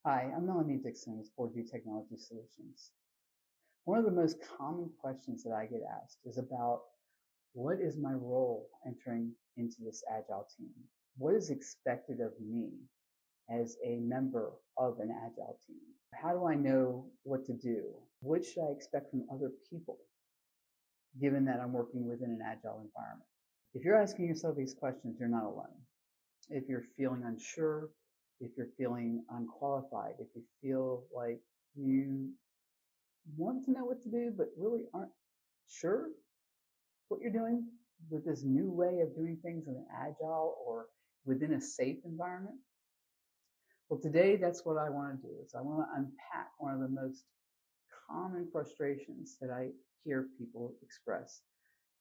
Hi, I'm Melanie Dixon with 4G Technology Solutions. One of the most common questions that I get asked is about what is my role entering into this Agile team? What is expected of me as a member of an Agile team? How do I know what to do? What should I expect from other people, given that I'm working within an Agile environment? If you're asking yourself these questions, you're not alone. If you're feeling unsure, if you're feeling unqualified, if you feel like you want to know what to do but really aren't sure what you're doing with this new way of doing things in an agile or within a safe environment, well, today that's what I want to do. Is I want to unpack one of the most common frustrations that I hear people express,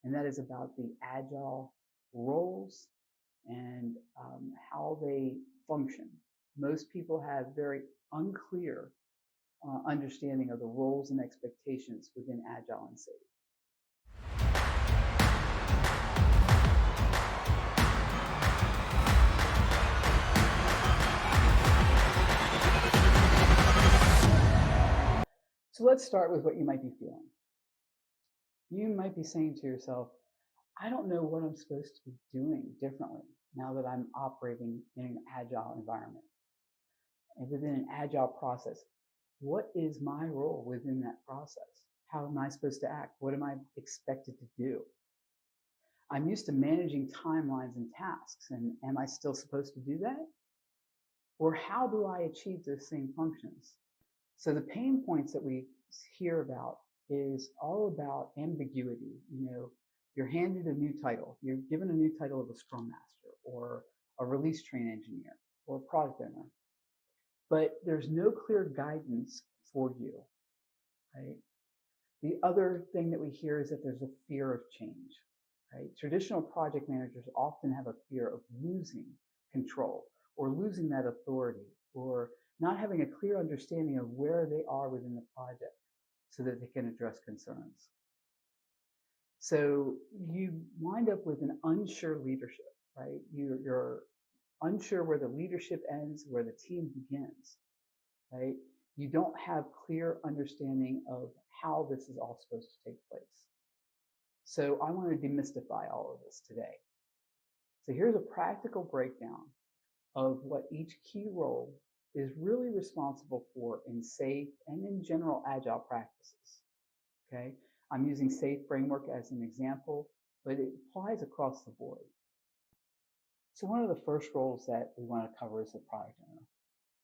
and that is about the agile roles and how they function. Most people have very unclear understanding of the roles and expectations within Agile and Safe. So let's start with what you might be feeling. You might be saying to yourself, I don't know what I'm supposed to be doing differently now that I'm operating in an Agile environment. And within an Agile process, what is my role within that process? How am I supposed to act? What am I expected to do? I'm used to managing timelines and tasks, and am I still supposed to do that? Or how do I achieve those same functions? So the pain points that we hear about is all about ambiguity. You're handed a new title. You're given a new title of a Scrum Master or a release train engineer or a product owner. But there's no clear guidance for you, right? The other thing that we hear is that there's a fear of change, right? Traditional project managers often have a fear of losing control or losing that authority or not having a clear understanding of where they are within the project so that they can address concerns. So you wind up with an unsure leadership, right? You're unsure where the leadership ends, where the team begins, right? You don't have clear understanding of how this is all supposed to take place. So I want to demystify all of this today. So here's a practical breakdown of what each key role is really responsible for in SAFe and in general Agile practices, okay? I'm using SAFe framework as an example, but it applies across the board. So one of the first roles that we want to cover is the product owner.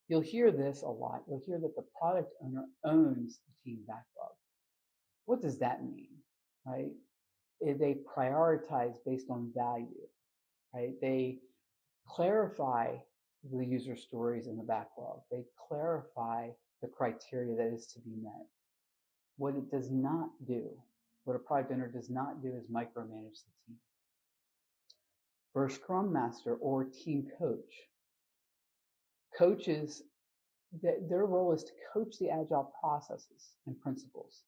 You'll hear this a lot. You'll hear that the product owner owns the team backlog. What does that mean, right? They prioritize based on value, right? They clarify the user stories in the backlog. They clarify the criteria that is to be met. What it does not do, what a product owner does not do is micromanage the team. For a Scrum Master or team coach, coaches, their role is to coach the Agile processes and principles,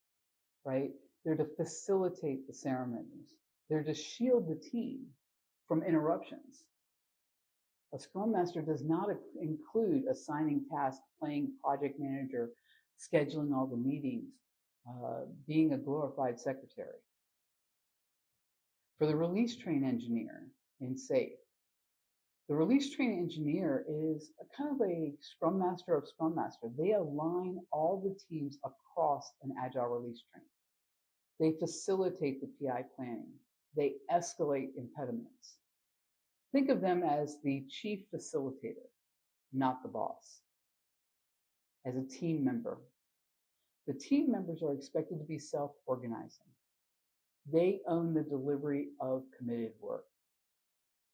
right? They're to facilitate the ceremonies. They're to shield the team from interruptions. A Scrum Master does not include assigning tasks, playing project manager, scheduling all the meetings, being a glorified secretary. For the release train engineer in SAFe, the release train engineer is a kind of a Scrum Master of Scrum Master. They align all the teams across an Agile release train. They facilitate the PI planning. They escalate impediments. Think of them as the chief facilitator, not the boss. As a team member, the team members are expected to be self-organizing. They own the delivery of committed work,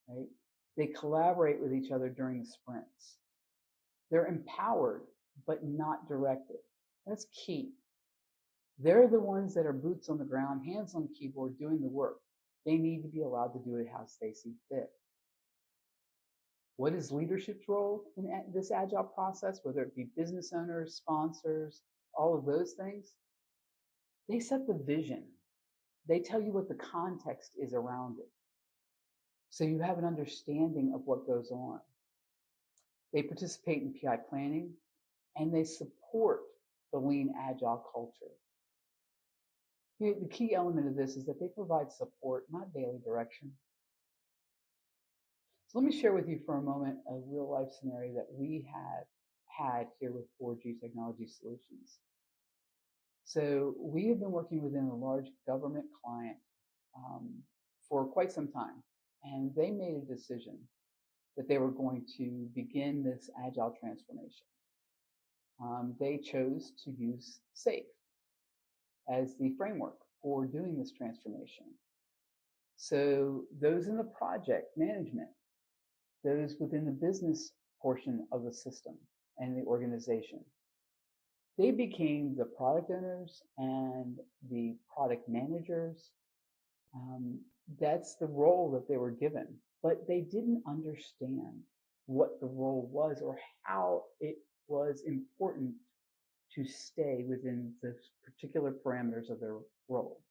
right? They collaborate with each other during the sprints. They're empowered, but not directed. That's key. They're the ones that are boots on the ground, hands on the keyboard, doing the work. They need to be allowed to do it how they see fit. What is leadership's role in this Agile process, whether it be business owners, sponsors, all of those things? They set the vision. They tell you what the context is around it, so you have an understanding of what goes on. They participate in PI planning, and they support the lean agile culture. The key element of this is that they provide support, not daily direction. So let me share with you for a moment a real life scenario that we had here with 4G Technology Solutions. So we have been working within a large government client for quite some time, and they made a decision that they were going to begin this agile transformation. They chose to use SAFe as the framework for doing this transformation. So those in the project management, those within the business portion of the system and the organization, they became the product owners and the product managers. That's the role that they were given, but they didn't understand what the role was or how it was important to stay within the particular parameters of their role,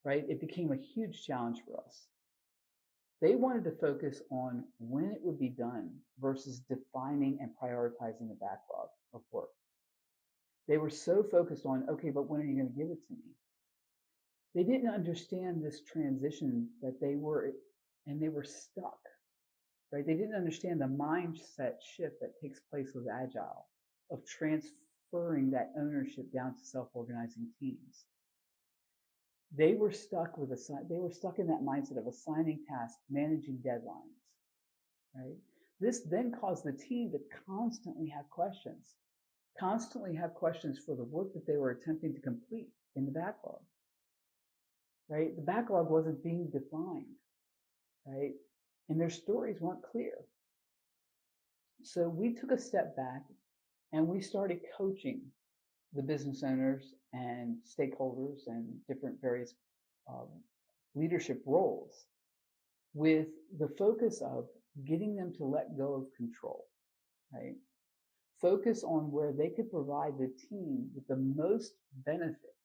right? It became a huge challenge for us. They wanted to focus on when it would be done versus defining and prioritizing the backlog of work. They were so focused on, okay, but when are you going to give it to me? They didn't understand this transition that they were stuck, right? They didn't understand the mindset shift that takes place with Agile, of transferring that ownership down to self-organizing teams. They were stuck in that mindset of assigning tasks, managing deadlines, right? This then caused the team to constantly have questions for the work that they were attempting to complete in the backlog, right? The backlog wasn't being defined, right? And their stories weren't clear. So we took a step back and we started coaching the business owners and stakeholders and different various leadership roles with the focus of getting them to let go of control, right? Focus on where they could provide the team with the most benefit,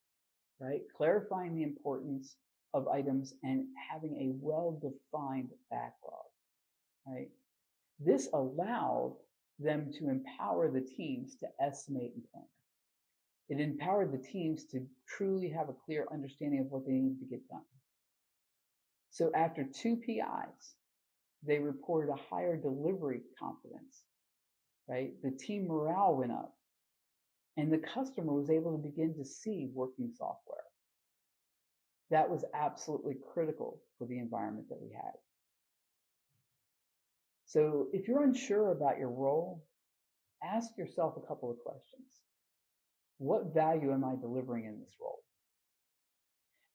right? Clarifying the importance of items and having a well-defined backlog, right? This allowed them to empower the teams to estimate and plan. It empowered the teams to truly have a clear understanding of what they needed to get done. So after 2 PIs, they reported a higher delivery confidence, right? The team morale went up, and the customer was able to begin to see working software. That was absolutely critical for the environment that we had. So if you're unsure about your role, ask yourself a couple of questions. What value am I delivering in this role?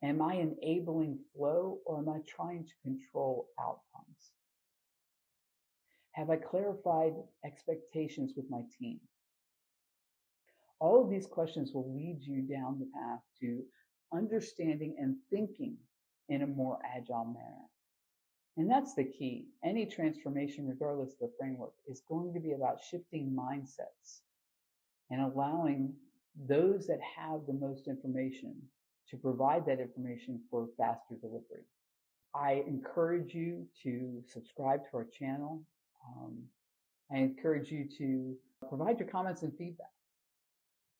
Am I enabling flow, or am I trying to control outcomes? Have I clarified expectations with my team? All of these questions will lead you down the path to understanding and thinking in a more agile manner. And that's the key. Any transformation, regardless of the framework, is going to be about shifting mindsets and allowing those that have the most information to provide that information for faster delivery. I encourage you to subscribe to our channel. I encourage you to provide your comments and feedback.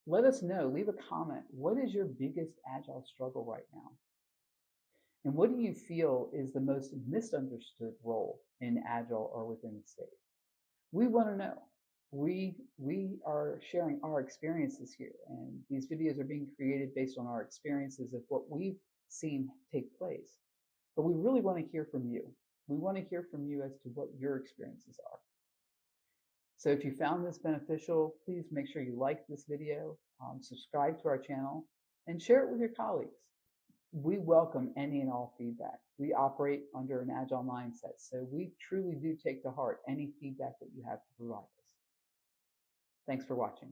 Let us know, leave a comment. What is your biggest Agile struggle right now? And what do you feel is the most misunderstood role in Agile or within the state? We want to know. We are sharing our experiences here, and these videos are being created based on our experiences of what we've seen take place. But we really want to hear from you. We want to hear from you as to what your experiences are. So if you found this beneficial, please make sure you like this video, subscribe to our channel, and share it with your colleagues. We welcome any and all feedback. We operate under an Agile mindset, so we truly do take to heart any feedback that you have to provide us. Thanks for watching.